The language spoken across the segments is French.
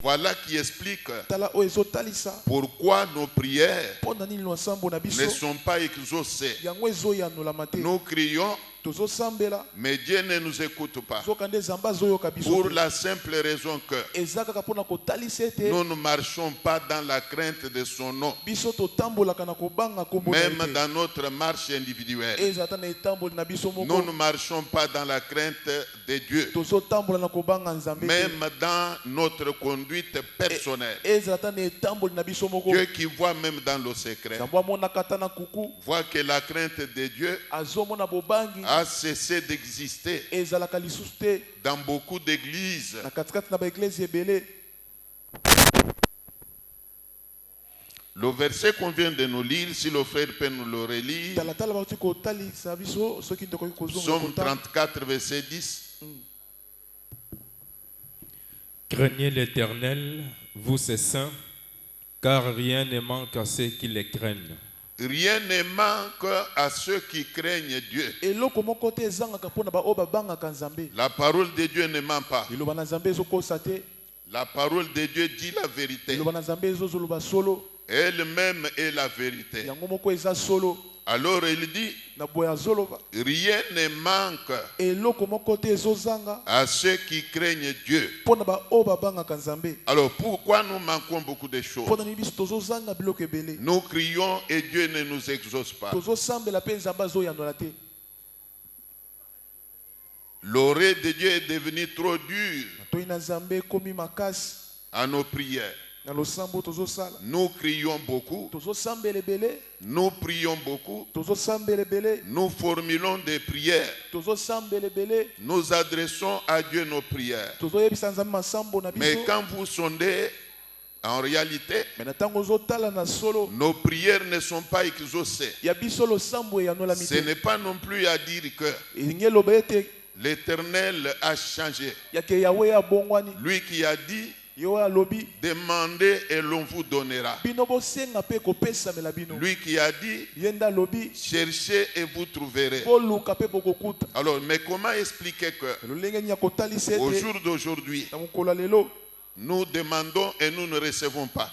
Voilà qui explique pourquoi nos prières ne sont pas exaucées. Nous crions, mais Dieu ne nous écoute pas. Pour la simple raison que nous ne marchons pas dans la crainte de son nom. Même dans notre marche individuelle, nous ne marchons pas dans la crainte de Dieu. Même dans notre conduite personnelle. Dieu qui voit même dans le secret, voit que la crainte de Dieu a cessé d'exister dans beaucoup d'églises. Le verset qu'on vient de nous lire, si le frère peut nous le relire, Psaume 34, verset 10. Craignez l'Éternel, vous ses saints, car rien ne manque à ceux qui les craignent. Rien ne manque à ceux qui craignent Dieu. La parole de Dieu ne ment pas. La parole de Dieu dit la vérité. Elle-même est la vérité. Alors il dit, rien ne manque à ceux qui craignent Dieu. Alors pourquoi nous manquons beaucoup de choses? Nous crions et Dieu ne nous exauce pas. L'oreille de Dieu est devenue trop dure à nos prières. Nous crions beaucoup. Nous prions beaucoup. Nous formulons des prières. Nous adressons à Dieu nos prières. Mais quand vous sondez, en réalité, nos prières ne sont pas exaucées. Ce n'est pas non plus à dire que l'Éternel a changé. Lui qui a dit, demandez et l'on vous donnera. Lui qui a dit, cherchez et vous trouverez. Alors, mais comment expliquer que au jour d'aujourd'hui, nous demandons et nous ne recevons pas.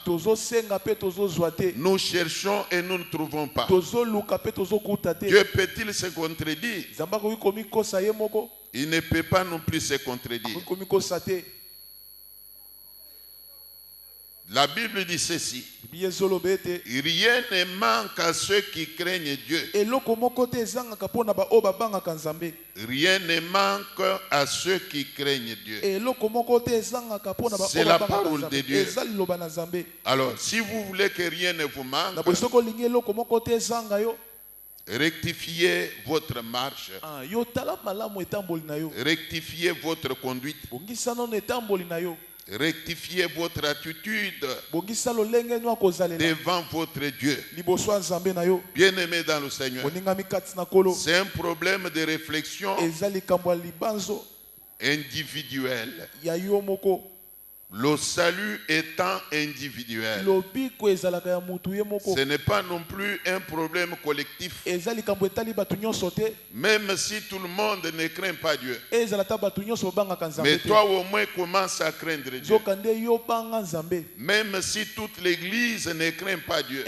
Nous cherchons et nous ne trouvons pas. Dieu peut-il se contredire? Il ne peut pas non plus se contredire. La Bible dit ceci. Rien ne manque à ceux qui craignent Dieu. Rien ne manque à ceux qui craignent Dieu. C'est la parole de Dieu. Alors, si vous voulez que rien ne vous manque, rectifiez votre marche. Rectifiez votre conduite. Rectifiez votre attitude devant votre Dieu. Bien-aimé dans le Seigneur, c'est un problème de réflexion individuelle. Le salut étant individuel, ce n'est pas non plus un problème collectif. Même si tout le monde ne craint pas Dieu, mais toi au moins commence à craindre Dieu. Même si toute l'église ne craint pas Dieu,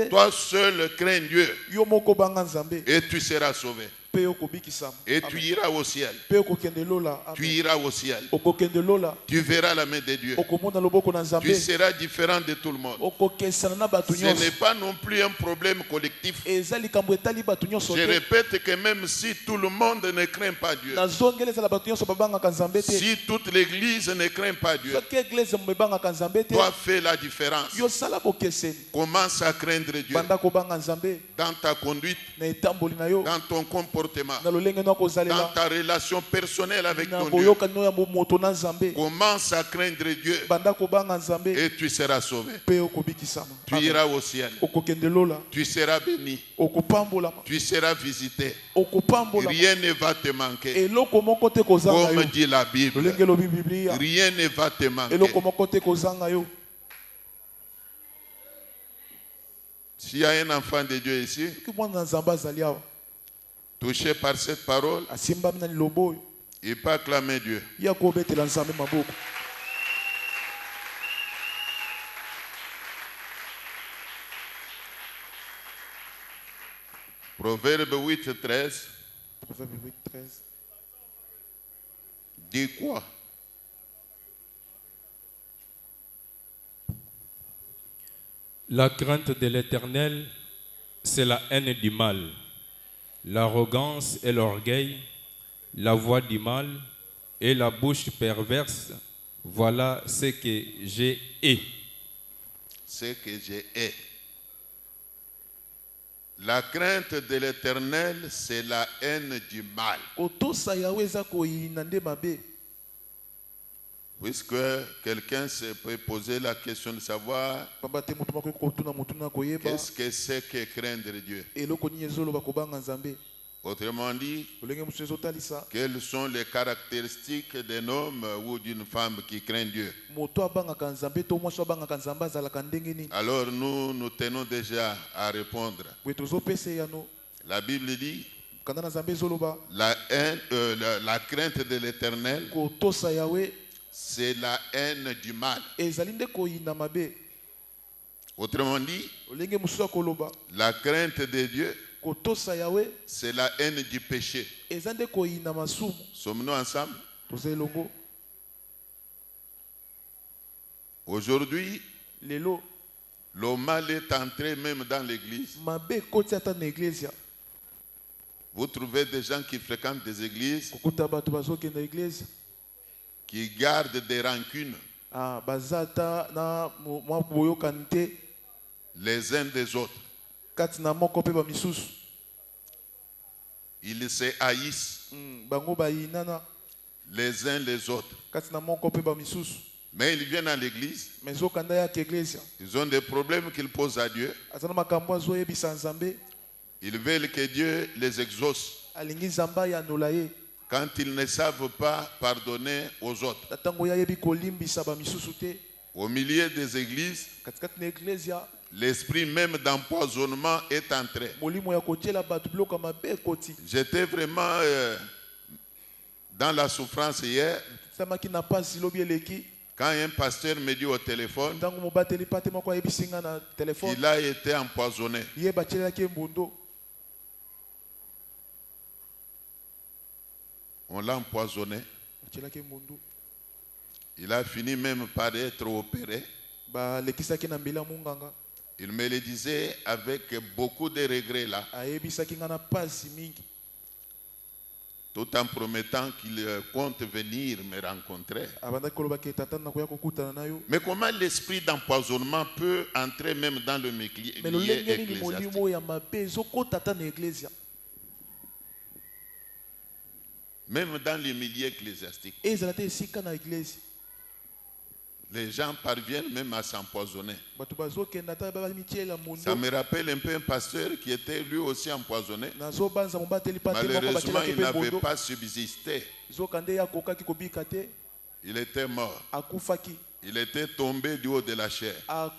toi seul crains Dieu et tu seras sauvé. Et tu iras au ciel. Tu iras au ciel. Tu verras la main de Dieu. Tu seras différent de tout le monde. Ce n'est pas non plus un problème collectif. Je répète que même si tout le monde ne craint pas Dieu, si toute l'église ne craint pas Dieu, toi fais la différence. Commence à craindre Dieu dans ta conduite, dans ton comportement, dans ta relation personnelle avec ton Dieu. Commence à craindre Dieu et tu seras sauvé. Tu iras au ciel. Tu seras béni. Tu seras visité. Rien ne va te manquer. Comme dit la Bible, rien ne va te manquer. S'il y a un enfant de Dieu ici, touché par cette parole, il peut acclamer Dieu. Proverbe 8, 13. Proverbe 8, 13. Dit quoi? La crainte de l'Éternel, c'est la haine du mal. L'arrogance et l'orgueil, la voix du mal et la bouche perverse, voilà ce que j'ai hais. Ce que j'ai hais. La crainte de l'Éternel, c'est la haine du mal. Puisque quelqu'un se peut poser la question de savoir qu'est-ce que c'est que craindre Dieu. Autrement dit, quelles sont les caractéristiques d'un homme ou d'une femme qui craint Dieu. Alors nous tenons déjà à répondre. La Bible dit la crainte de l'Éternel, c'est la haine du mal. Autrement dit, la crainte de Dieu, c'est la haine du péché. Sommes-nous ensemble? Aujourd'hui, le mal est entré même dans l'église. Vous trouvez des gens qui fréquentent des églises, qui gardent des rancunes les uns des autres. Ils se haïssent les uns les autres. Mais ils viennent à l'église, ils ont des problèmes qu'ils posent à Dieu. Ils veulent que Dieu les exauce quand ils ne savent pas pardonner aux autres. Au milieu des églises, l'esprit même d'empoisonnement est entré. J'étais vraiment dans la souffrance hier quand un pasteur me dit au téléphone qu'il a été empoisonné. On l'a empoisonné. Il a fini même par être opéré. Il me le disait avec beaucoup de regrets là, tout en promettant qu'il compte venir me rencontrer. Mais comment l'esprit d'empoisonnement peut entrer même dans le milieu ecclésiastique? Même dans les milieux ecclésiastiques, les gens parviennent même à s'empoisonner. Ça me rappelle un peu un pasteur qui était lui aussi empoisonné. Malheureusement, il n'avait pas subsisté. Il était mort. Il était tombé du haut de la chair. Ça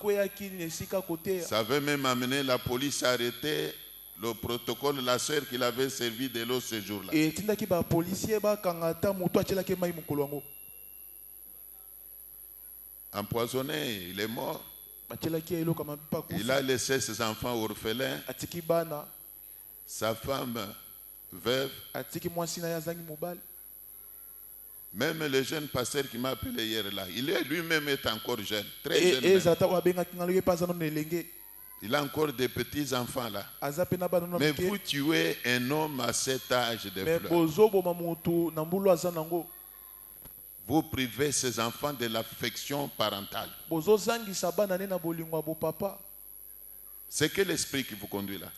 avait même amené la police à arrêter le protocole de la sœur qu'il avait servi de l'eau ce jour-là. Empoisonné, il est mort. Il a laissé ses enfants orphelins, sa femme veuve. Même le jeune pasteur qui m'a appelé hier là, il est lui-même est encore jeune, très jeune même. Il a encore des petits enfants là. Mais vous tuez un homme à cet âge de fleurs. Vous privez ces enfants de l'affection parentale. C'est quel esprit qui vous conduit là?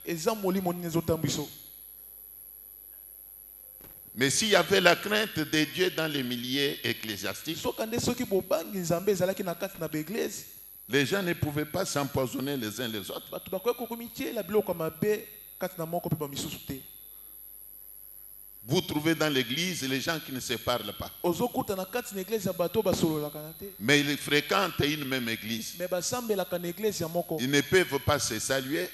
Mais s'il y avait la crainte de Dieu dans les milieux ecclésiastiques, les gens ne pouvaient pas s'empoisonner les uns les autres. Vous trouvez dans l'église les gens qui ne se parlent pas. Mais ils fréquentent une même église. Ils ne peuvent pas se saluer.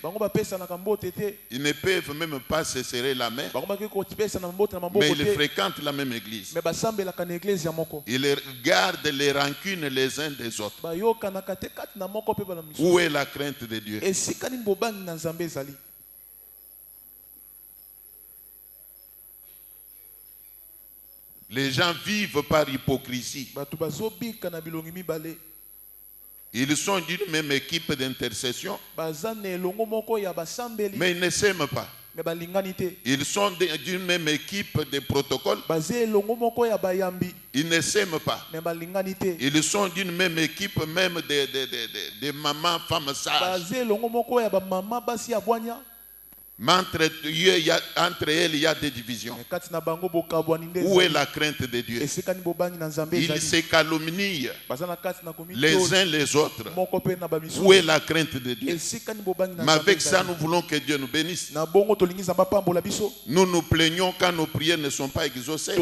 Ils ne peuvent même pas se serrer la main. Mais ils fréquentent la même église. Ils gardent les rancunes les uns des autres. Où est la crainte de Dieu? Les gens vivent par hypocrisie. Ils sont d'une même équipe d'intercession, mais ils ne s'aiment pas. Ils sont d'une même équipe de protocole. Ils ne s'aiment pas. Ils sont d'une même équipe, même de mamans, femmes sages. Mais entre elles, il y a des divisions. Où est la crainte de Dieu? Ils se calomnient les uns les autres. Où est la crainte de Dieu? Mais avec ça, nous voulons que Dieu nous bénisse. Nous nous plaignons quand nos prières ne sont pas exaucées.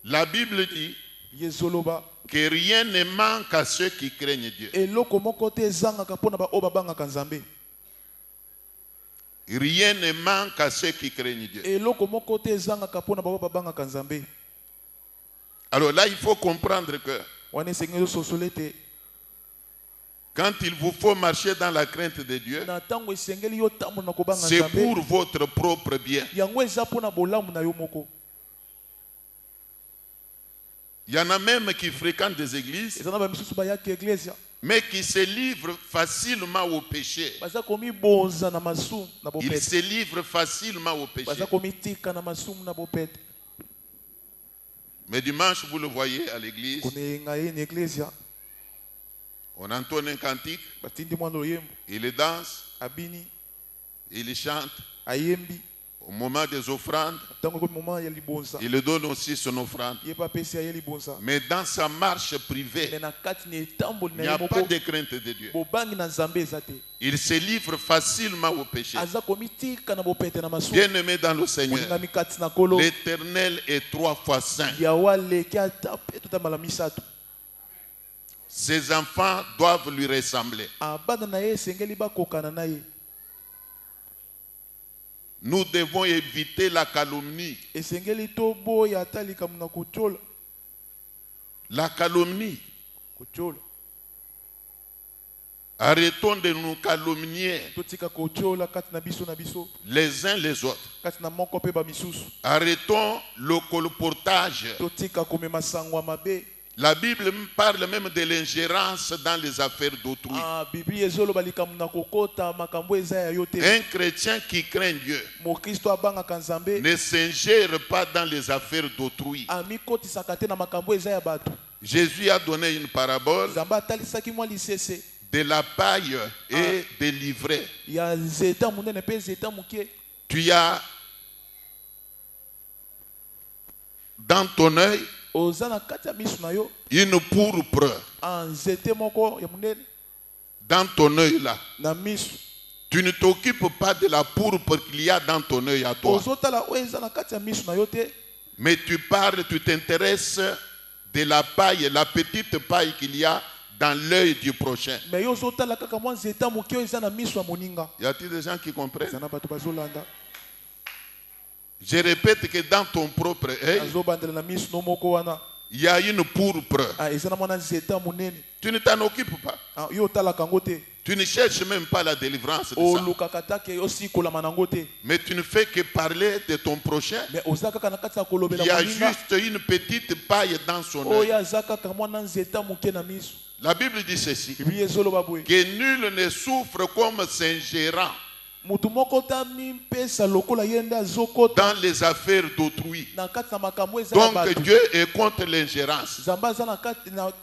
La Bible dit que rien ne manque à ceux qui craignent Dieu. Rien ne manque à ceux qui craignent Dieu. Alors là, il faut comprendre que quand il vous faut marcher dans la crainte de Dieu, c'est pour votre propre bien. Il y en a même qui fréquentent des églises, mais qui se livrent facilement au péché. Ils se livrent facilement au péché. Mais dimanche, vous le voyez à l'église, on entonne un cantique, il danse, il chante. Au moment des offrandes, il donne aussi son offrande. Mais dans sa marche privée, il n'y a pas de crainte de Dieu. Il se livre facilement au péché. Bien-aimé dans le Seigneur, l'Éternel est 3 fois saint. Ses enfants doivent lui ressembler. Nous devons éviter la calomnie. La calomnie. Arrêtons de nous calomnier les uns les autres. Arrêtons le colportage. La Bible parle même de l'ingérence dans les affaires d'autrui. Un chrétien qui craint Dieu ne s'ingère pas dans les affaires d'autrui. Jésus a donné une parabole de la paille et des livrets. Tu as dans ton œil une pourpre dans ton œil là. Tu ne t'occupes pas de la pourpre qu'il y a dans ton œil à toi. Mais tu parles, tu t'intéresses de la paille, la petite paille qu'il y a dans l'œil du prochain. Y a-t-il des gens qui comprennent? Je répète que dans ton propre œil, il y a une pourpre. Tu ne t'en occupes pas. Tu ne cherches même pas la délivrance de ça. Mais tu ne fais que parler de ton prochain. Il y a juste une petite paille dans son œil. La Bible dit ceci, que nul ne souffre comme s'ingérant dans les affaires d'autrui. Donc Dieu est contre l'ingérence.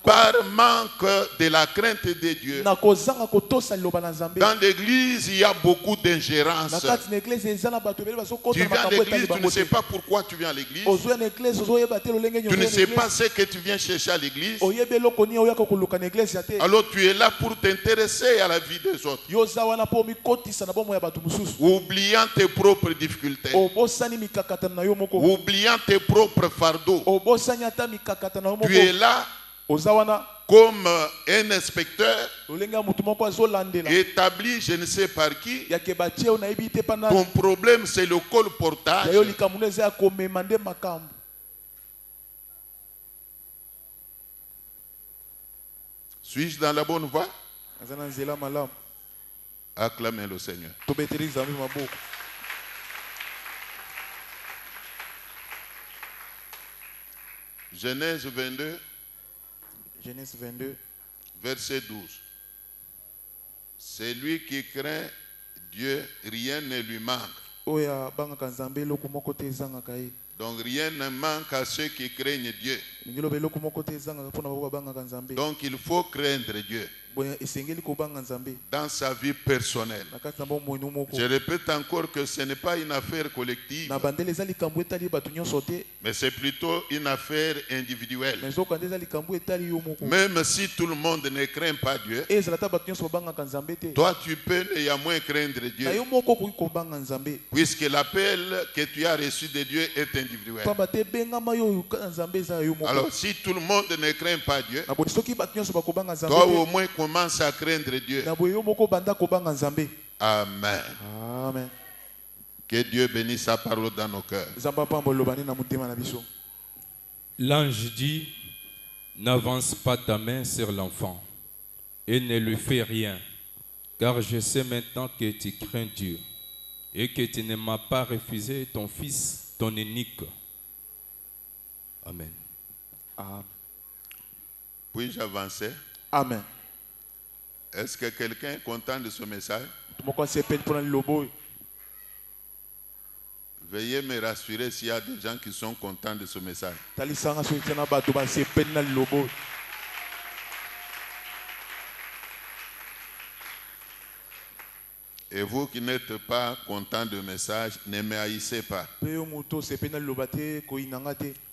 Par manque de la crainte de Dieu, dans l'église il y a beaucoup d'ingérence. Tu viens à l'église, tu ne sais pas pourquoi tu viens à l'église. Tu ne sais pas ce que tu viens chercher à l'église. Alors tu es là pour t'intéresser à la vie des autres, oubliant tes propres difficultés, oubliant tes propres fardeaux. Tu es là comme un inspecteur établi je ne sais par qui. Ton problème c'est le colportage. Suis-je dans la bonne voie? Acclamez le Seigneur. Genèse 22. Genèse 22. Verset 12. C'est lui qui craint Dieu, rien ne lui manque. Donc rien ne manque à ceux qui craignent Dieu. Donc il faut craindre Dieu dans sa vie personnelle. Je répète encore que ce n'est pas une affaire collective, mais c'est plutôt une affaire individuelle. Même si tout le monde ne craint pas Dieu, toi tu peux néanmoins craindre Dieu, puisque l'appel que tu as reçu de Dieu est individuel. Alors si tout le monde ne craint pas Dieu, toi au moins commence à craindre Dieu. Amen. Amen. Que Dieu bénisse sa parole dans nos cœurs. L'ange dit, n'avance pas ta main sur l'enfant et ne lui fais rien, car je sais maintenant que tu crains Dieu et que tu ne m'as pas refusé ton fils, ton unique. Amen. Amen. Puis-je avancer? Amen. Est-ce que quelqu'un est content de ce message? Veuillez me rassurer s'il y a des gens qui sont contents de ce message. Et vous qui n'êtes pas content du message, ne me haïssez pas.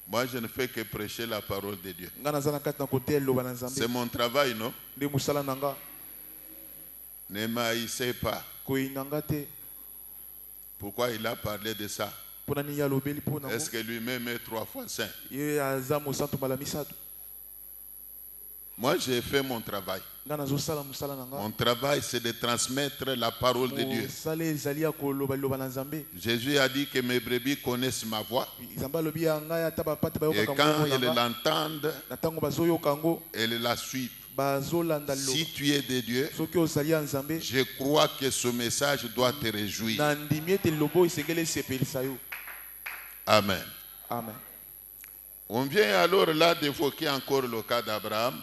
Moi, je ne fais que prêcher la parole de Dieu. C'est mon travail, non? Ne me haïssez pas. Pourquoi il a parlé de ça? Est-ce que lui-même est 3 fois saint? Moi, j'ai fait mon travail. Mon travail, c'est de transmettre la parole de Dieu. Jésus a dit que mes brebis connaissent ma voix. Et quand elles l'entendent, elles la suivent. Si tu es de Dieu, je crois que ce message doit te réjouir. Amen. Amen. On vient alors là d'évoquer encore le cas d'Abraham,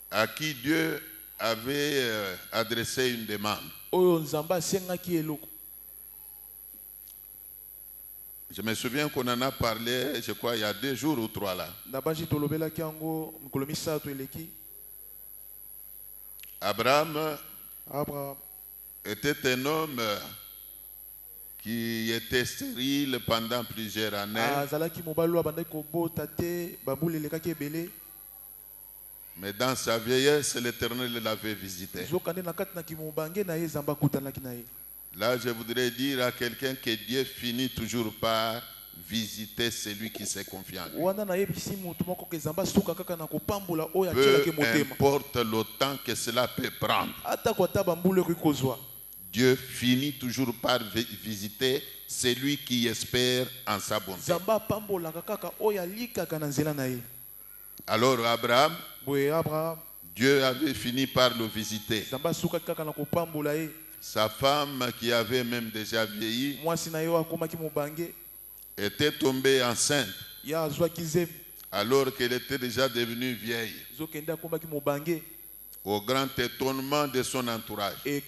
à qui Dieu avait adressé une demande. Je me souviens qu'on en a parlé, je crois, il y a 2 jours ou 3 là. Abraham était un homme qui était stérile pendant plusieurs années. Mais dans sa vieillesse, l'Éternel l'avait visité. Là, je voudrais dire à quelqu'un que Dieu finit toujours par visiter celui qui se confie en lui. Peu importe le temps que cela peut prendre, Dieu finit toujours par visiter celui qui espère en sa bonté. Alors Abraham, Dieu avait fini par le visiter. Sa femme, qui avait même déjà vieilli, était tombée enceinte alors qu'elle était déjà devenue vieille, au grand étonnement de son entourage. Elle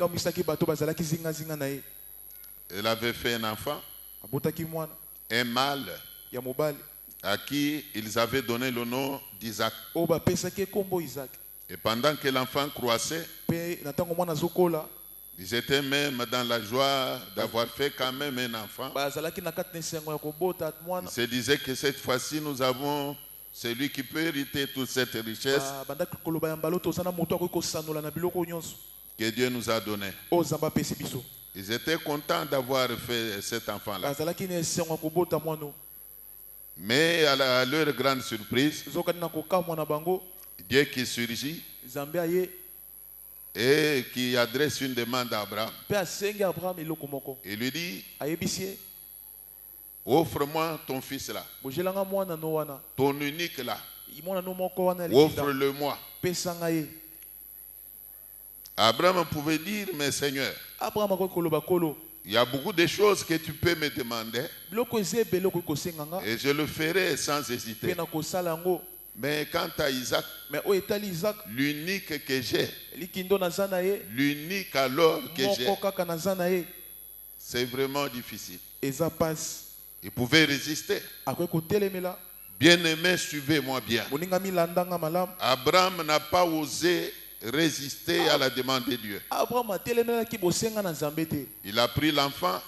avait fait un enfant, un mâle, à qui ils avaient donné le nom d'Isaac. Et pendant que l'enfant croissait, ils étaient même dans la joie d'avoir fait quand même un enfant. Ils se disaient que cette fois-ci, nous avons celui qui peut hériter toute cette richesse que Dieu nous a donnée. Ils étaient contents d'avoir fait cet enfant-là. Mais à leur grande surprise, Dieu qui surgit et qui adresse une demande à Abraham. Il lui dit, offre-moi ton fils là, ton unique là, offre-le-moi. Abraham pouvait dire, mais Seigneur, il y a beaucoup de choses que tu peux me demander et je le ferai sans hésiter. Mais quant à Isaac, l'unique que j'ai, l'unique alors que j'ai, c'est vraiment difficile. Il pouvait résister. Bien-aimé, suivez-moi bien. Abraham n'a pas osé résister à la demande de Dieu. Il a pris l'enfant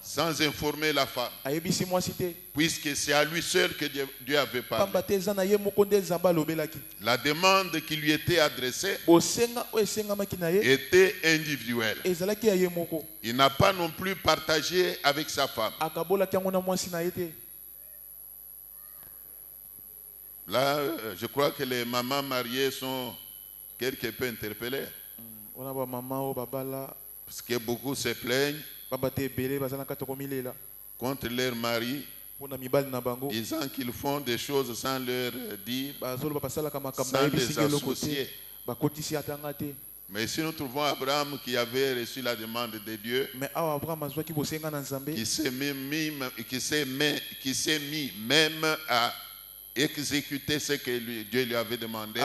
sans informer la femme, puisque c'est à lui seul que Dieu avait parlé. La demande qui lui était adressée était individuelle. Il n'a pas non plus partagé avec sa femme. Là, je crois que les mamans mariées sont quelque peu interpellées. Parce que beaucoup se plaignent contre leur mari, disant qu'ils font des choses sans leur dire, sans les associer. Mais si nous trouvons Abraham qui avait reçu la demande de Dieu, qui s'est mis même à exécuter ce que Dieu lui avait demandé,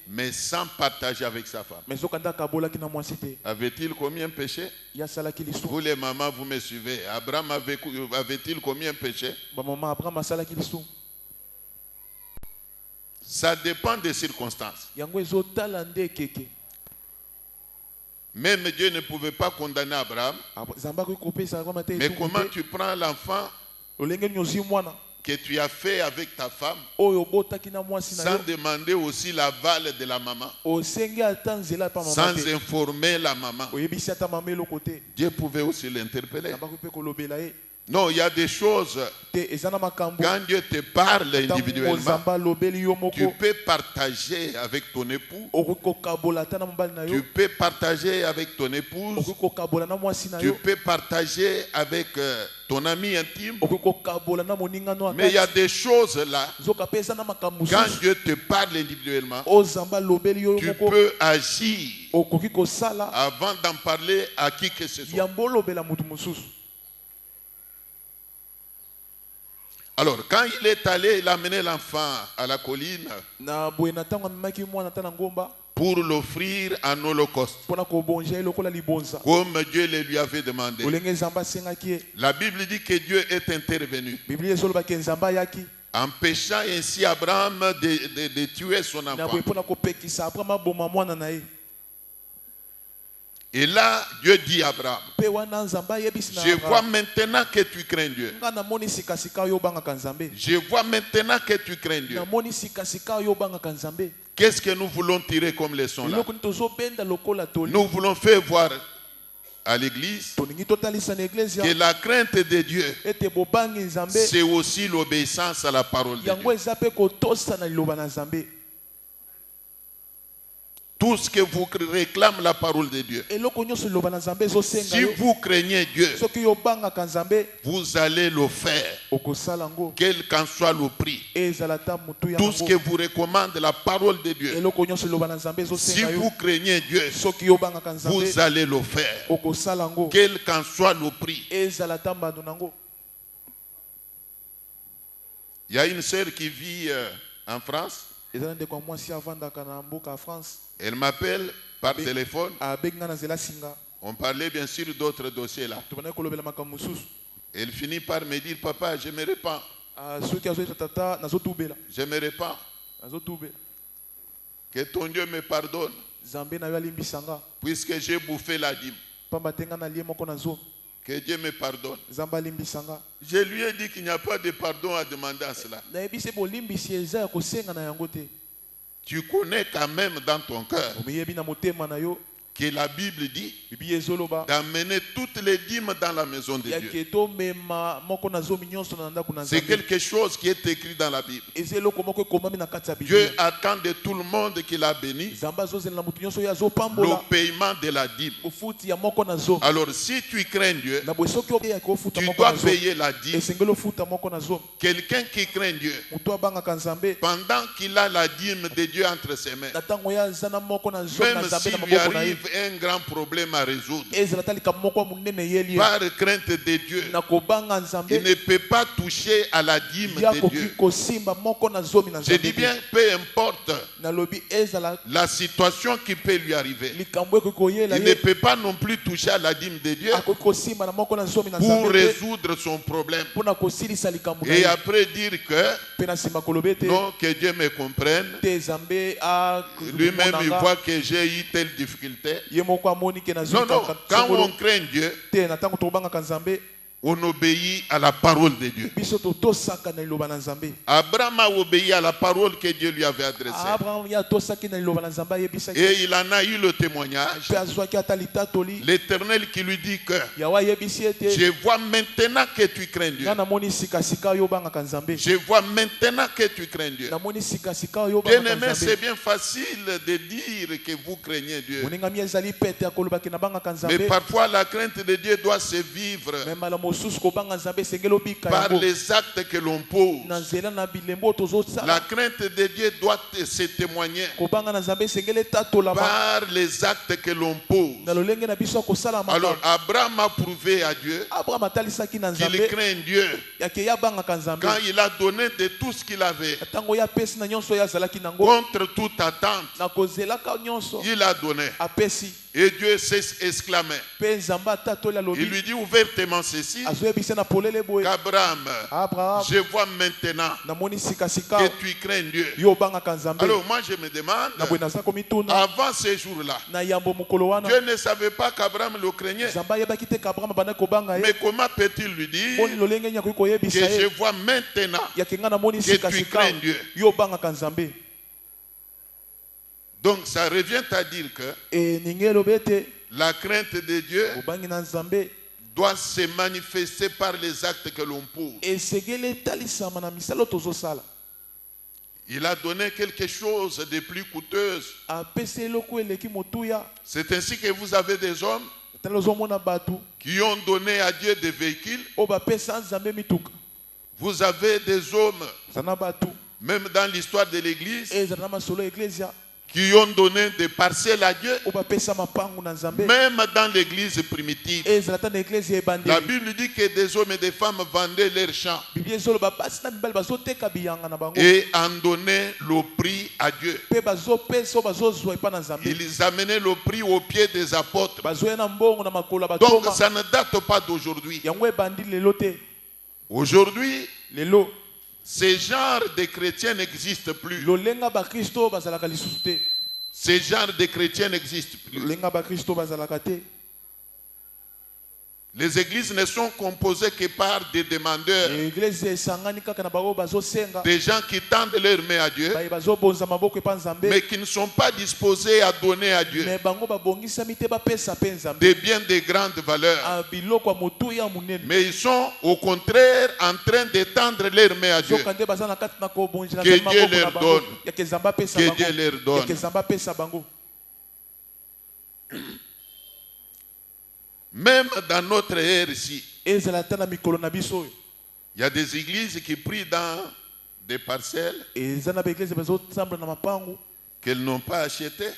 mais sans partager avec sa femme. Avait-il combien péché? Vous les mamans, vous me suivez. Abraham avait-il combien péché? Ça dépend des circonstances. Même Dieu ne pouvait pas condamner Abraham. Mais comment tu prends l'enfant que tu as fait avec ta femme sans demander aussi l'aval de la maman, sans informer la maman? Dieu pouvait aussi l'interpeller. Non, il y a des choses, quand Dieu te parle individuellement, tu peux partager avec ton époux, tu peux partager avec ton épouse, tu peux partager avec ton ami intime, mais il y a des choses là, quand Dieu te parle individuellement, tu peux agir avant d'en parler à qui que ce soit. Alors, quand il est allé, il a amené l'enfant à la colline pour l'offrir en holocauste, comme Dieu le lui avait demandé. La Bible dit que Dieu est intervenu, empêchant ainsi Abraham de tuer son enfant. Et là, Dieu dit à Abraham, je vois maintenant que tu crains Dieu. Je vois maintenant que tu crains Dieu. Qu'est-ce que nous voulons tirer comme leçon là? Nous voulons faire voir à l'église que la crainte de Dieu, c'est aussi l'obéissance à la parole de Dieu. Tout ce que vous réclame la parole de Dieu, si vous craignez Dieu, vous allez le faire, quel qu'en soit le prix. Tout ce que vous recommande la parole de Dieu, si vous craignez Dieu, vous allez le faire, quel qu'en soit le prix. Il y a une sœur qui vit en France. Elle m'appelle par téléphone. On parlait bien sûr d'autres dossiers là. Elle finit par me dire, papa, je me répands. Je me répands. Que ton Dieu me pardonne, puisque j'ai bouffé la dîme. Que Dieu me pardonne. Je lui ai dit qu'il n'y a pas de pardon à demander à cela. Tu connais quand même dans ton cœur que la Bible dit d'amener toutes les dîmes dans la maison de Dieu. C'est quelque chose qui est écrit dans la Bible. Dieu attend de tout le monde qu'il a béni le paiement de la dîme. Alors si tu crains Dieu, tu dois payer la dîme. Quelqu'un qui craint Dieu, pendant qu'il a la dîme de Dieu entre ses mains, même s'il lui arrive un grand problème à résoudre, par crainte de Dieu, il ne peut pas toucher à la dîme de Dieu. Je dis bien, peu importe la situation qui peut lui arriver, il ne peut pas non plus toucher à la dîme de Dieu pour résoudre son problème. Et après dire que non, que Dieu me comprenne, lui-même il voit que j'ai eu telle difficulté. Non, non, quand on craint Dieu, on obéit à la parole de Dieu. Abraham a obéi à la parole que Dieu lui avait adressée. Et il en a eu le témoignage. L'Éternel qui lui dit que je vois maintenant que tu crains Dieu. Je vois maintenant que tu crains Dieu. Bien aimé, c'est bien facile de dire que vous craignez Dieu. Mais parfois la crainte de Dieu doit se vivre par les actes que l'on pose. La crainte de Dieu doit se témoigner par les actes que l'on pose. Alors Abraham a prouvé à Dieu qu'il craint Dieu quand il a donné de tout ce qu'il avait contre toute attente. Il a donné. Et Dieu s'est exclamé. Il lui dit ouvertement ceci, qu'Abraham, je vois maintenant que tu crains Dieu. Alors moi je me demande, avant ce jour-là, Dieu ne savait pas qu'Abraham le craignait. Mais comment peut-il lui dire que je vois maintenant que tu crains Dieu? Donc ça revient à dire que la crainte de Dieu doit se manifester par les actes que l'on pose. Il a donné quelque chose de plus coûteux. C'est ainsi que vous avez des hommes qui ont donné à Dieu des véhicules. Vous avez des hommes, même dans l'histoire de l'Église, qui ont donné des parcelles à Dieu, même dans l'église primitive. La Bible dit que des hommes et des femmes vendaient leurs champs et en donnaient le prix à Dieu. Ils amenaient le prix aux pieds des apôtres. Donc ça ne date pas d'aujourd'hui. Aujourd'hui, ce genre de chrétiens n'existe plus. Ce genre de chrétiens n'existe plus. Les églises ne sont composées que par des demandeurs, des gens qui tendent leurs mains à Dieu, mais qui ne sont pas disposés à donner à Dieu des biens de grande valeur. Mais ils sont au contraire en train de tendre leurs mains à Dieu. Que Dieu leur donne. Que Dieu leur donne. Même dans notre ère ici, il y a des églises qui prient dans des parcelles qu'elles n'ont pas achetées,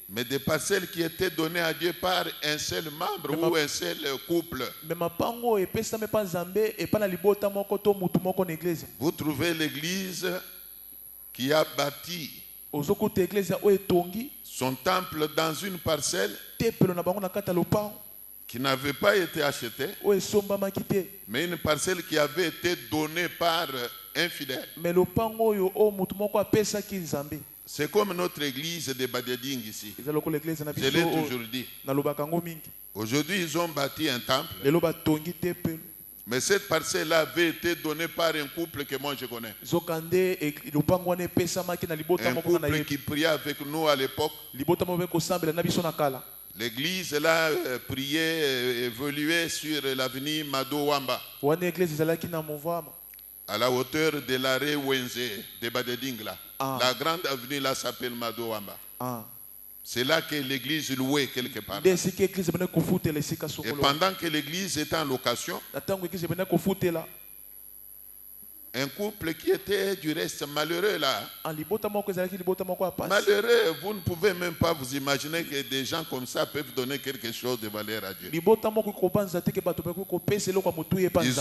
mais des parcelles qui étaient données à Dieu par un seul membre ou un seul couple. Vous trouvez l'église qui a bâti son temple dans une parcelle qui n'avait pas été achetée, mais une parcelle qui avait été donnée par un fidèle. C'est comme notre église de Badiading ici. Je l'ai toujours dit. Aujourd'hui, ils ont bâti un temple, Mais cette parcelle-là avait été donnée par un couple que moi je connais. Un couple qui priait avec nous à l'époque. L'église là priait, évoluait sur l'avenue Mado Wamba. À la hauteur de l'arrêt Wenze de Badedingla. La grande avenue là s'appelle Mado Wamba. C'est là que l'église louait quelque part. Et pendant que l'église était en location, un couple qui était du reste malheureux là. Malheureux, vous ne pouvez même pas vous imaginer que des gens comme ça peuvent donner quelque chose de valeur à Dieu. Ils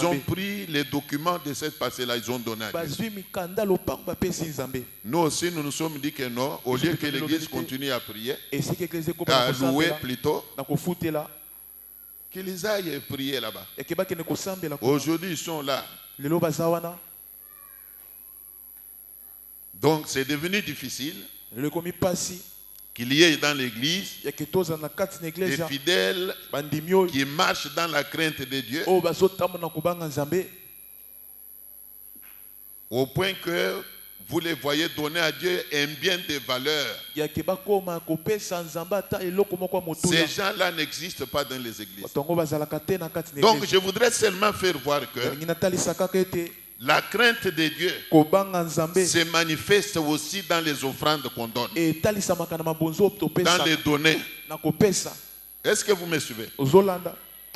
ont pris les documents de cette parcelle-là, ils ont donné à Dieu. Nous aussi, nous nous sommes dit que non, au lieu que l'église continue à prier, à louer plutôt, qu'ils aillent prier là-bas. Aujourd'hui, ils sont là. Donc c'est devenu difficile qu'il y ait dans l'église des fidèles qui marchent dans la crainte de Dieu au point que vous les voyez donner à Dieu un bien de valeur. Ces gens-là n'existent pas dans les églises. Donc je voudrais seulement faire voir que la crainte de Dieu se manifeste aussi dans les offrandes qu'on donne, dans les données. Est-ce que vous me suivez?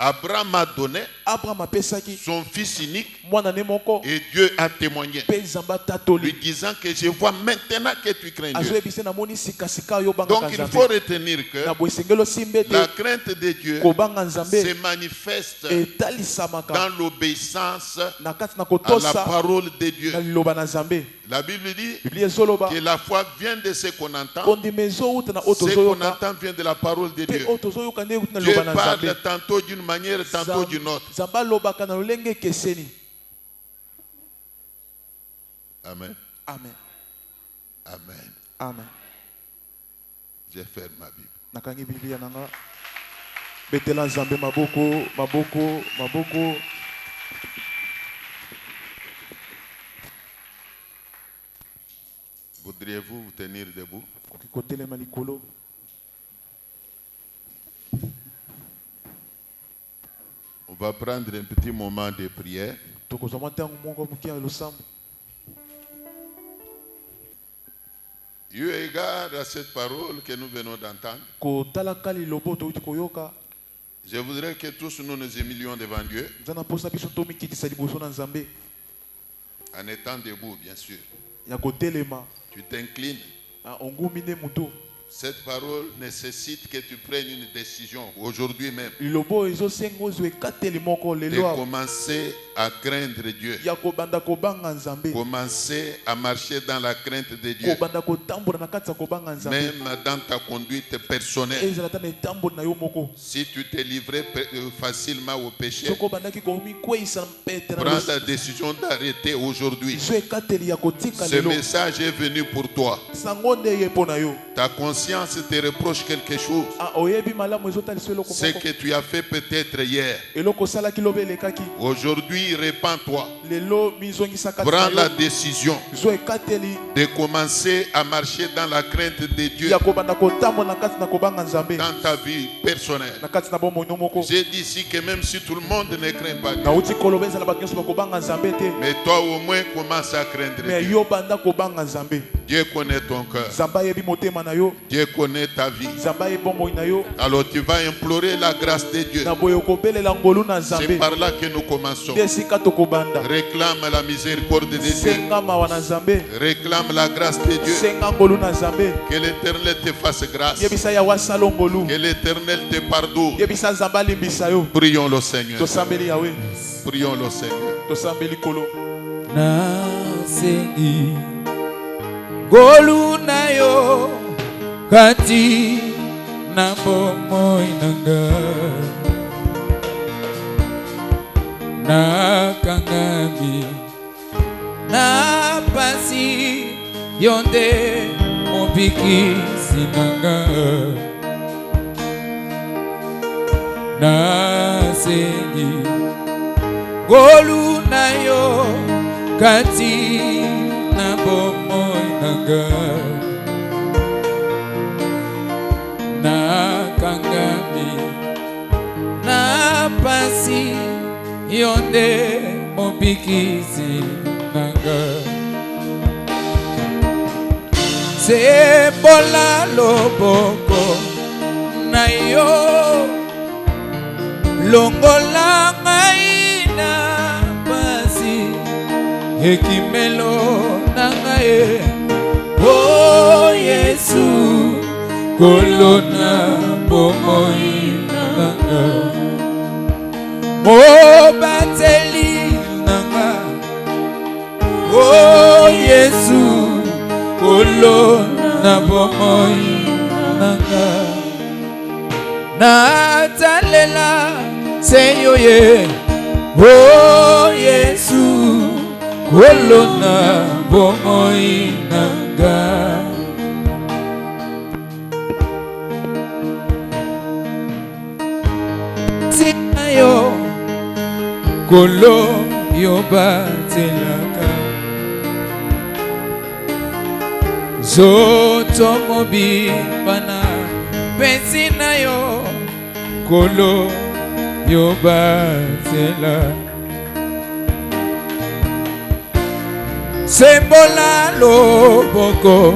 Abraham a donné son fils unique et Dieu a témoigné, lui disant que je vois maintenant que tu crains Dieu. Donc il faut retenir que la crainte de Dieu se manifeste dans l'obéissance à la parole de Dieu. La Bible dit que la foi vient de ce qu'on entend. Ce qu'on entend vient de la parole de Dieu. Dieu parle tantôt d'une manière, tantôt d'une autre. Amen. Amen. Amen. Amen. Je ferme ma Bible. Nakangi Biblia nanga. Betela Nzambe maboko, maboko, maboko. Voudriez-vous vous tenir debout? On va prendre un petit moment de prière. Eu égard à cette parole que nous venons d'entendre, je voudrais que tous nous nous humilions devant Dieu, en étant debout, bien sûr. Tu t'inclines. Cette parole nécessite que tu prennes une décision aujourd'hui même de commencer à craindre Dieu, commencer à marcher dans la crainte de Dieu, même dans ta conduite personnelle. Si tu t'es livré facilement au péché, prends la décision d'arrêter aujourd'hui. Ce message est venu pour toi. Ta conscience te reproche quelque chose. Ce que tu as fait peut-être hier. Aujourd'hui, répands-toi. Prends la décision de commencer à marcher dans la crainte de Dieu dans ta vie personnelle. J'ai dit ici que même si tout le monde ne craint pas Dieu, mais toi au moins commence à craindre Dieu. Dieu connaît ton cœur. Dieu connaît ta vie. Alors tu vas implorer la grâce de Dieu. C'est par là que nous commençons. Réclame la miséricorde de Dieu. Réclame la grâce de Dieu. Que l'Éternel te fasse grâce. Que l'Éternel te pardonne. Prions le Seigneur. Prions le Seigneur. Golu na yo kati na bomoi nanga na kangami na pasi yonde mobiki sinanga na sengi ngolu na yo kati na bomoi nanga na kangami na pasi yonde mobikisi nanga se bola loboko na yo longola ngai na pasi ekimelo na ngai o Yesu kolona bomoi nanga o bateli nanga o Yesu kolona bomoi nanga na talela seyo ye o Yesu kolona bomoi nanga sinayo kolo yo batelaka zoto mobimana pensi na yo kolo yo batela sembola loboko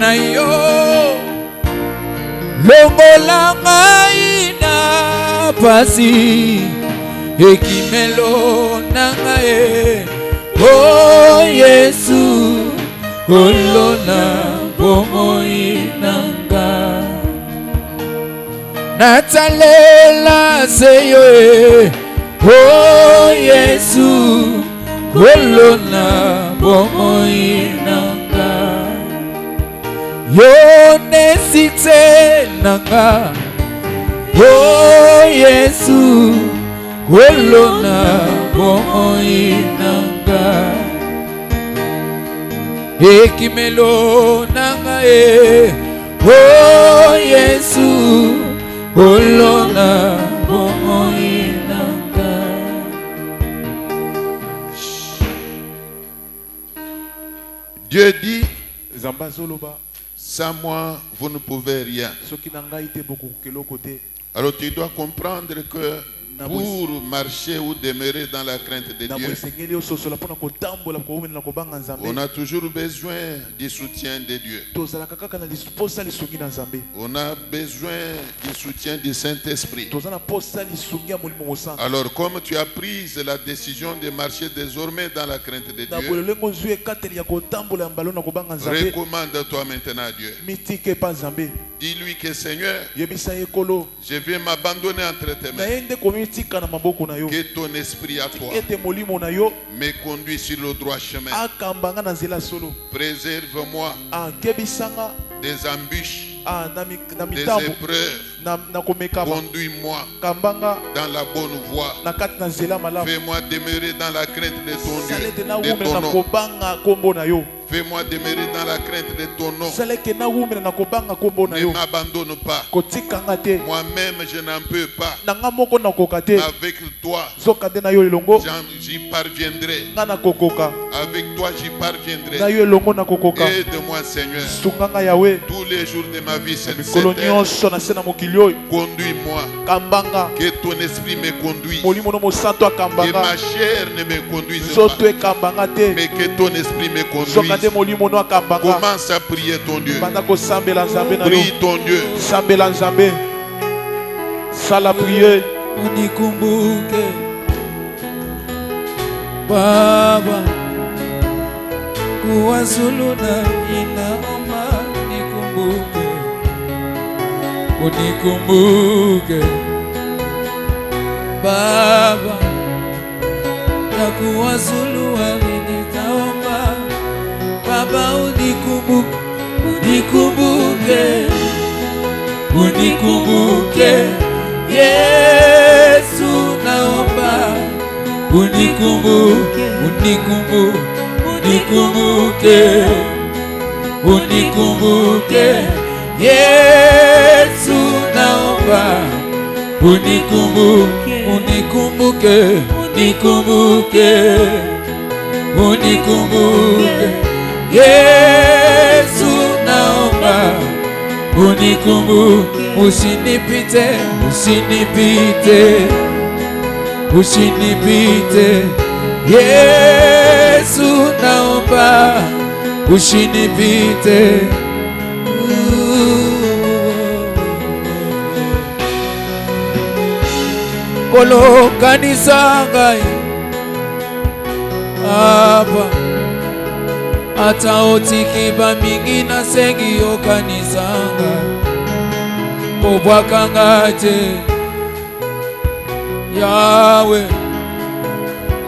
na yo longola ngai na pasi ekimelo na ngai o Yesu kolona bomoi nanga natalela seyo o Yesu kolona bomoi nanga yo nesite nanga o Yesu kolona bomoi nanga ekimelo nanga o Yesu kolona bomoi nanga. Dieu dit, sans moi vous ne pouvez rien. Alors tu dois comprendre que pour marcher ou demeurer dans la crainte de Dieu, on a toujours besoin du soutien de Dieu. On a besoin du soutien du Saint-Esprit. Alors comme tu as pris la décision de marcher désormais dans la crainte de Dieu, recommande-toi maintenant à Dieu. Dis-lui que Seigneur, je viens m'abandonner entre tes mains. Que ton esprit à toi me conduit sur le droit chemin. Préserve-moi des embûches, des épreuves. Conduis-moi dans la bonne voie. Fais-moi demeurer dans la crainte de ton nom. Fais-moi demeurer dans la crainte de ton nom. Ne m'abandonne pas. Moi-même, je n'en peux pas. Avec toi, j'y parviendrai. Avec toi, j'y parviendrai. Aide-moi, Seigneur. Tous les jours de ma vie, cette conduis-moi. Que ton esprit me conduise. Que ma chair ne me conduise pas. Mais que ton esprit me conduise. Commence à prier ton Dieu. Prie ton Dieu. Sala prier. Unikumbuke Baba kuwazuluna inaomba unikumbuke. Unikumbuke Baba na kuwazulua nitaomba Baba unikumbuke. Unikumbuke Unikumbuke Yesu naomba unikumbuke. Unikumbuke Unikumbuke Unikumbuke Yesu naomba unikumbuke. Unikumbuke unikumbuke, unikumbuke. Yesu naomba unikumbuke, usinipite, usinipite, usinipite. Yesu naomba usinipite. Kolo kanisa ngai apa ata otikiba mingi na sengi yo kanisa ngai kobwaka ngai te Yawe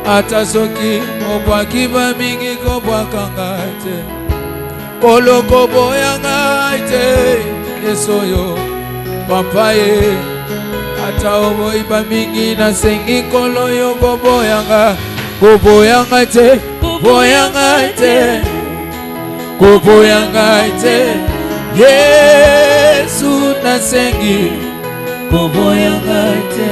ata soki obwaki ba mingi kobwaka ngai te kolo koboya ngai te Yesu yo papa ye ata oboyi ba mingi na sengi kolo yo koboya ngai te, koboya ngai te, koboya ngai te. Yesu na sengi koboya ngai te.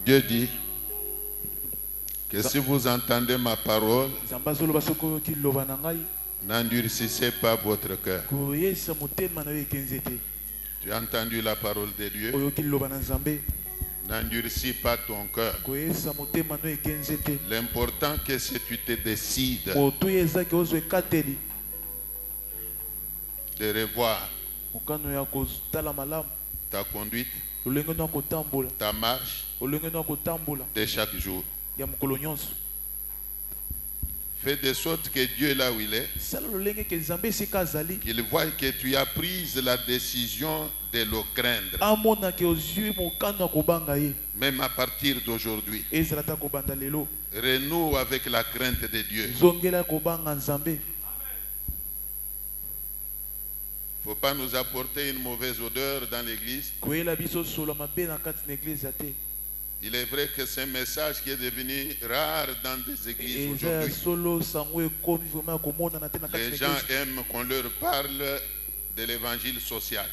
Dieu dit que si vous entendez ma parole, n'endurcissez pas votre cœur. Tu as entendu la parole de Dieu? N'endurcis pas ton cœur. L'important c'est que tu te décides de revoir ta conduite, ta marche de chaque jour. Fais de sorte que Dieu là où il est, qu'il voie que tu as pris la décision de le craindre. Même à partir d'aujourd'hui, renoue avec la crainte de Dieu. Il ne faut pas nous apporter une mauvaise odeur dans l'église. Il est vrai que c'est un message qui est devenu rare dans des églises aujourd'hui. Les gens aiment qu'on leur parle de l'évangile social.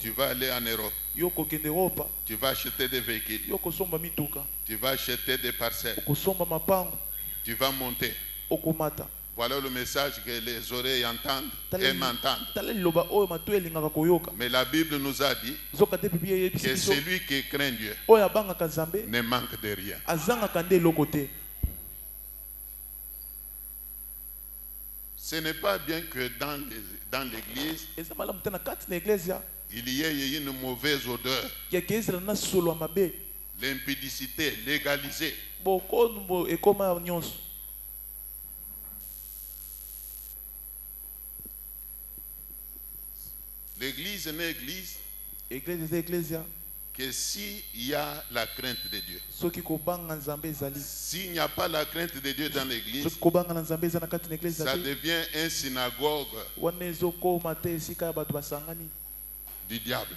Tu vas aller en Europe. Tu vas acheter des véhicules. Tu vas acheter des parcelles. Tu vas monter. Voilà le message que les oreilles entendent et m'entendent. Mais la Bible nous a dit que celui qui craint Dieu ne manque de rien. Ce n'est pas bien que dans l'église, il y ait une mauvaise odeur. L'impudicité légalisée. L'église n'est église que s'il y a la crainte de Dieu. S'il n'y a pas la crainte de Dieu dans l'église, ça devient une synagogue du diable.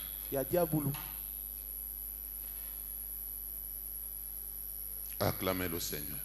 Acclamez le Seigneur.